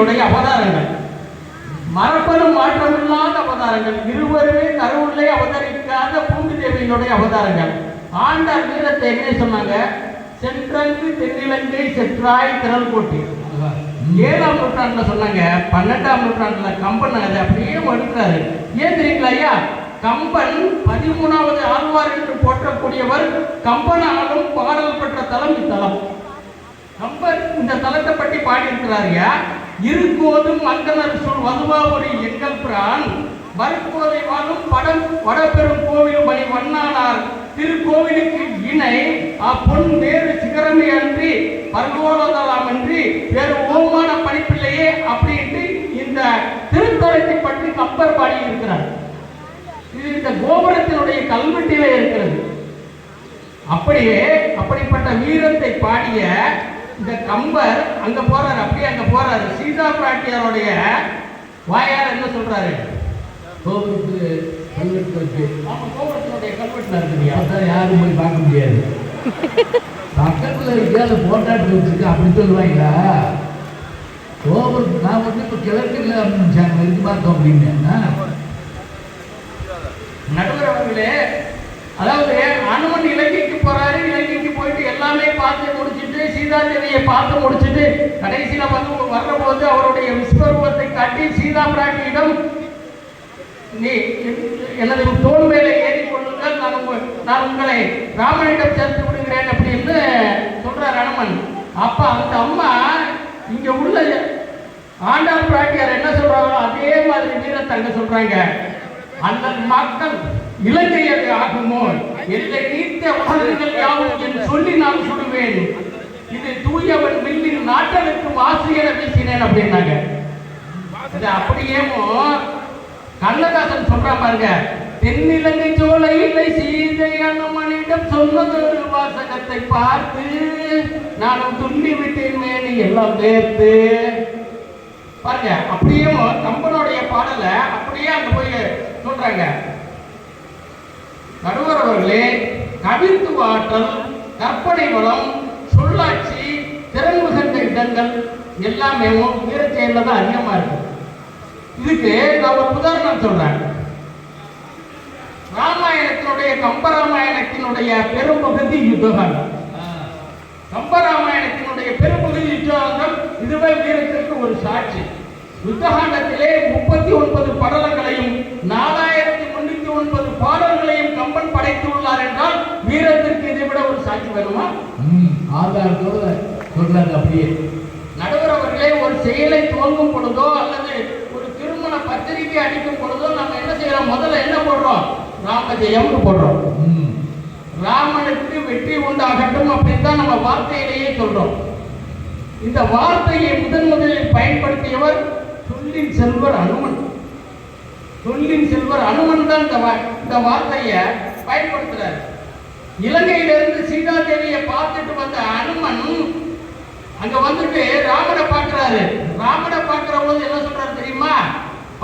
தேவியினுடைய அவதாரங்கள், மரபணு மாற்றமில்லாத அவதாரங்கள், இருவருமே கருவுள்ளே அவதரிக்காத பூமி தேவியினுடைய அவதாரங்கள். ஆண்டார் வீரத்தை என்ன சொன்னாங்க? சென்றங்கு தென்னிலங்கை செற்றாய் திரள் போட்டி. 7ஆம் நூற்றாண்டுல சொன்னாங்க. 12ஆம் நூற்றாண்டுல கம்பன் அதை அப்படியே மறுக்கிறாரு. ஏன் தெரியுங்களா ஐயா? கம்பன் 13வது ஆழ்வார் என்று போற்றக்கூடியவர். கம்பனாலும் பாடல் பெற்ற தலம் இத்தலம். கம்பன் இந்த தலத்தை பற்றி பாடியிருக்கிறாரியா. இருக்கோதும் அந்தனர் சொல் வதுவாபுரி எங்கள் பிரான் மறுக்கோதை வாழும் படம் வடபெரும் கோவில் மணி வண்ணானார் திருக்கோவிலுக்கு இணை அப்பொன் வேறு சிகரமே அன்றி பர்கோலதலாம் அன்றி வேறு ஓமான படிப்பில்லையே அப்படின்ட்டு இந்த திருத்தலத்தை பற்றி கம்பர் பாடி இருக்கிறார். இது இந்த கோபுரத்தினுடைய கல்வெட்டிலே இருக்கிறது. அப்படியே அப்படிப்பட்ட வீரத்தை பாடிய இந்த கம்பர் அங்க போறாரு. அப்படியே அங்க போறாரு. சீதா பிராட்டியாருடைய வாயார் என்ன சொல்றாரு? கோபுரத்துக்கு கல்வெட்டு இருக்கு. ஆமா, கோபுரத்தினுடைய கல்வெட்டுல இருக்குது. அதான் யாரும் போய் பார்க்க முடியாது. பக்கத்துல இருக்க போட்டாட்டு வச்சிருக்க அப்படி சொல்லுவாங்களா? கோபுரத்து நான் வந்து இப்ப கிழக்குல இருக்கு பார்த்தோம் அப்படின்னு நடுவர் அவர்களே, அதாவது அனுமன் இலங்கைக்கு போறாரு. இலங்கைக்கு போயிட்டு எல்லாமே பார்த்து முடிச்சுட்டு சீதா தேவியை பார்த்து முடிச்சுட்டு கடைசியில வந்து வர்ற போது அவருடைய விஸ்வரூபத்தை காட்டி சீதா பிராட்டியிடம் நீ எனது தோல் மேலே ஏறிக்கொள்ளுங்கள், நான் உங்களை ராமனிடம் சேர்த்து விடுகிறேன் அப்படின்னு சொல்றார் அனுமன். அப்ப அந்த அம்மா இங்க உள்ள ஆண்டாள் பிராட்டியார் என்ன சொல்றாங்களோ அதே மாதிரி வீரத்தங்க சொல்றாங்க. அந்த மக்கள் இலங்கை அது ஆகுமோ எல்லை நீத்த உலகங்கள் யாவும் என்று சொல்லி நான் சொல்லுவேன். இது தூயவன் வில்லின் நாட்டலுக்கு ஆசிரியரை வீசினேன் அப்படின்னாங்க. இது அப்படியேமோ கண்ணதாசன் சொல்றான் பாருங்க. தென்னிலங்கை சோலை இல்லை சீதை அனுமனிடம் சொன்னதொரு வாசகத்தை பார்த்து நானும் துண்டி விட்டேன் மேனி எல்லாம் சேர்த்து பாருங்க. அப்படியே கம்பனுடைய பாடலை அப்படியே அங்க போய் சொல்றாங்க. நடுவர் அவர்களே, கவித்துவ ஆற்றல், கற்பனை வளம், சொல்லாட்சி, திறன்மிகுந்த இடங்கள் எல்லாமே வீரச்செயல்ல தான் அதிகமா இருக்கு. இதுக்கு நான் ஒரு உதாரணம் சொல்றேன். ராமாயணத்தினுடைய கம்பராமாயணத்தினுடைய பெரும்பகுதி யுத்தகாண்டம். கம்பராமாயணத்தினுடைய பெரும்பகுதி யுத்தகாண்டம். இதுவே வீரத்திற்கு ஒரு சாட்சி. யுத்தகாண்டத்திலே 39 படலங்களையும் 4039 பாடல்களையும் கம்பன் படைத்துள்ளார் என்றால் வீரத்திற்கு இதை விட ஒரு சாட்சி வேணுமா? ஆதாரத்தோட சொல்றாங்க. அப்படியே நடுவர் அவர்களே, ஒரு செயலை துவங்கும் பொழுதோ அல்லது ஒரு திருமண பத்திரிகை அடிக்கும் பொழுதோ நம்ம என்ன செய்யறோம்? முதல்ல என்ன போடுறோம்? ராமஜெயம்னு போடுறோம். ராமனுக்கு வெற்றி உண்டாகட்டும் அப்படின்னு தான் நம்ம வார்த்தையிலேயே சொல்றோம். இந்த வார்த்தையை முதலில் பயன்படுத்தியவர் சொல்லின் செல்வர் அனுமன். சொல்லின் செல்வர் அனுமன் தான் இந்த வார்த்தையை பயன்படுத்துறாரு. இலங்கையிலிருந்து சீதா தேவியை பார்த்துட்டு வந்த அனுமன் அங்க வந்துட்டு ராமனை பார்க்கிறாரு. ராமனை பார்க்கிற போது என்ன சொல்றாரு தெரியுமா?